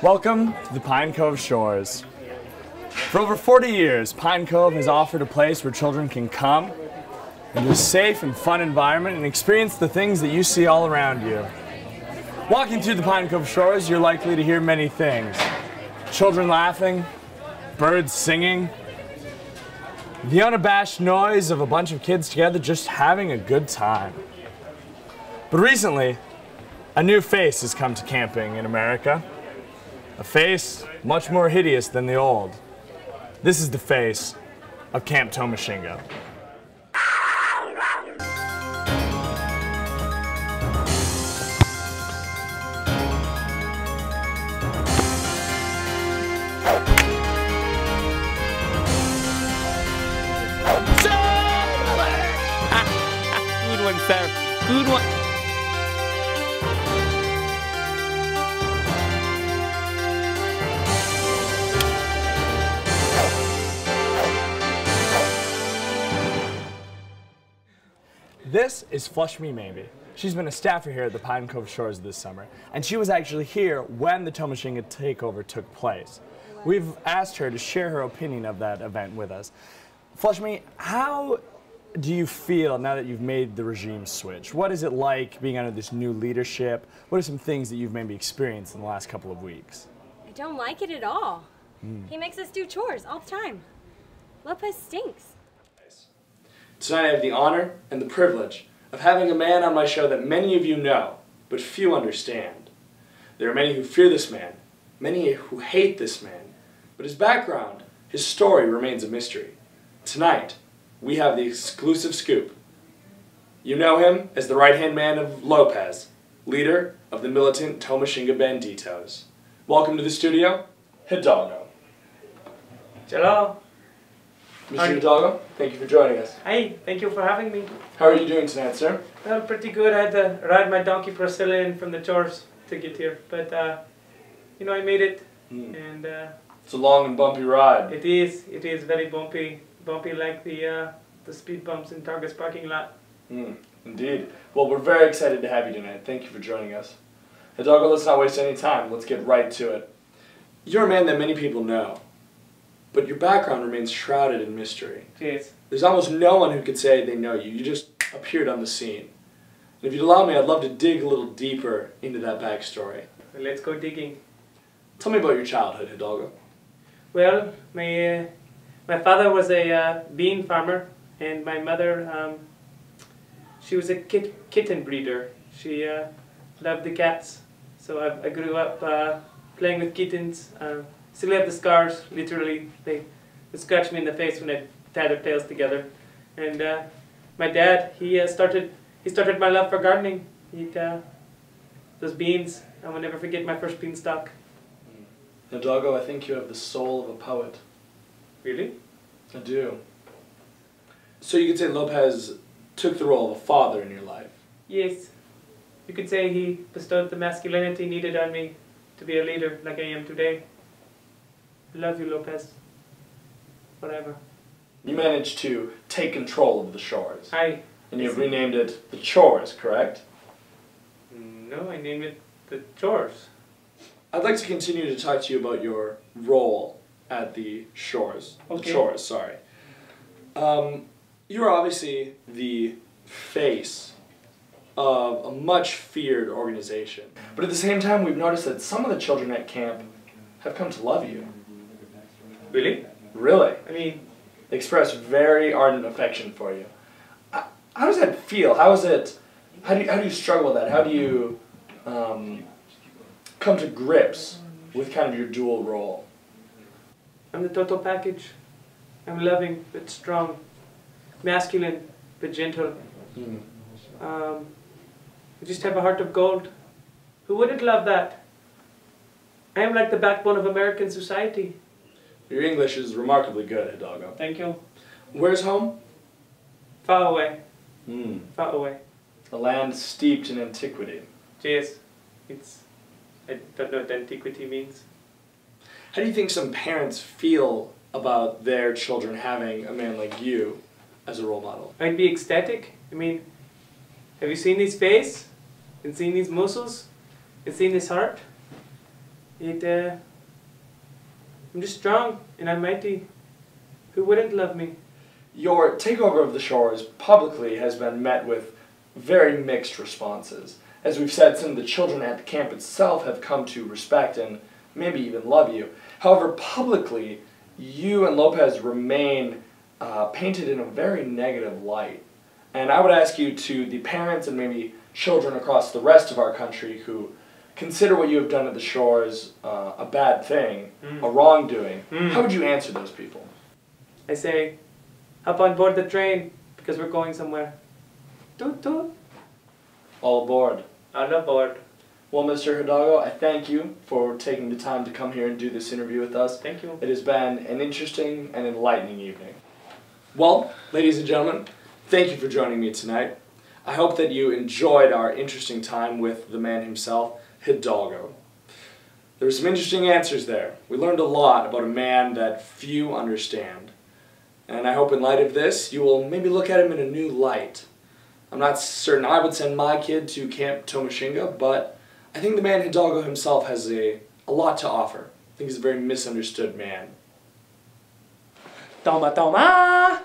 Welcome to the Pine Cove Shores. For over 40 years, Pine Cove has offered a place where children can come into a safe and fun environment and experience the things that you see all around you. Walking through the Pine Cove Shores, you're likely to hear many things. Children laughing, birds singing, the unabashed noise of a bunch of kids together just having a good time. But recently, a new face has come to camping in America. A face much more hideous than the old. This is the face of Camp Tomashinga. Good one, sir. Good one. This is Flush Me Maybe. She's been a staffer here at the Pine Cove Shores this summer, and she was actually here when the Tomashinga Takeover took place. We've asked her to share her opinion of that event with us. Flush Me, how do you feel now that you've made the regime switch? What is it like being under this new leadership? What are some things that you've maybe experienced in the last couple of weeks? I don't like it at all. He makes us do chores all the time. Lopez stinks. Tonight I have the honor and the privilege of having a man on my show that many of you know, but few understand. There are many who fear this man, many who hate this man, but his background, his story remains a mystery. Tonight, we have the exclusive scoop. You know him as the right-hand man of Lopez, leader of the militant Tomashinga Banditos. Welcome to the studio, Hidalgo. Hello. Mr. Hidalgo, thank you for joining us. Hi, thank you for having me. How are you doing tonight, sir? Well, pretty good. I had to ride my donkey Priscilla in from the chores to get here. But, you know, I made it. And it's a long and bumpy ride. It is very bumpy. Bumpy like the speed bumps in Target's parking lot. Indeed. Well, we're very excited to have you tonight. Thank you for joining us. Hidalgo, let's not waste any time. Let's get right to it. You're a man that many people know, but your background remains shrouded in mystery. Yes. There's almost no one who could say they know you. You just appeared on the scene. And if you'd allow me, I'd love to dig a little deeper into that backstory. Well, let's go digging. Tell me about your childhood, Hidalgo. Well, my father was a bean farmer, and my mother, she was a kitten breeder. She loved the cats, so I grew up playing with kittens. Still have the scars, literally. They would scratch me in the face when I tied their tails together. And my dad, he started my love for gardening. He'd those beans. I will never forget my first beanstalk. Hidalgo, I think you have the soul of a poet. Really? I do. So you could say Lopez took the role of a father in your life. Yes. You could say he bestowed the masculinity needed on me to be a leader like I am today. I love you, Lopez. Whatever. You managed to take control of the shores. Hi. And you've renamed it the Chores, correct? No, I named it the Chores. I'd like to continue to talk to you about your role at the Shores. Okay. The Chores, sorry. You're obviously the face of a much feared organization. But at the same time, we've noticed that some of the children at camp have come to love you. Really? Really? I mean, They express very ardent affection for you. How does that feel? How is it? How do you struggle with that? How do you come to grips with kind of your dual role? I'm the total package. I'm loving but strong, masculine but gentle. I just have a heart of gold. Who wouldn't love that? I am like the backbone of American society. Your English is remarkably good, Hidalgo. Thank you. Where's home? Far away. Far away. A land steeped in antiquity. Yes. I don't know what antiquity means. How do you think some parents feel about their children having a man like you as a role model? I'd be ecstatic. I mean, have you seen his face? And seen his muscles? And seen his heart? I'm just strong and I'm mighty. Who wouldn't love me? Your takeover of the shores publicly has been met with very mixed responses. As we've said, some of the children at the camp itself have come to respect and maybe even love you. However, publicly, you and Lopez remain painted in a very negative light. And I would ask you, to the parents and maybe children across the rest of our country who consider what you have done at the shores a bad thing, a wrongdoing, how would you answer those people? I say, hop on board the train because we're going somewhere. Toot toot. All aboard. All aboard. Well, Mr. Hidalgo, I thank you for taking the time to come here and do this interview with us. Thank you. It has been an interesting and enlightening evening. Well, ladies and gentlemen, thank you for joining me tonight. I hope that you enjoyed our interesting time with the man himself, Hidalgo. There were some interesting answers there. We learned a lot about a man that few understand. And I hope in light of this, you will maybe look at him in a new light. I'm not certain I would send my kid to Camp Tomashinga, but I think the man Hidalgo himself has a lot to offer. I think he's a very misunderstood man. Toma, toma!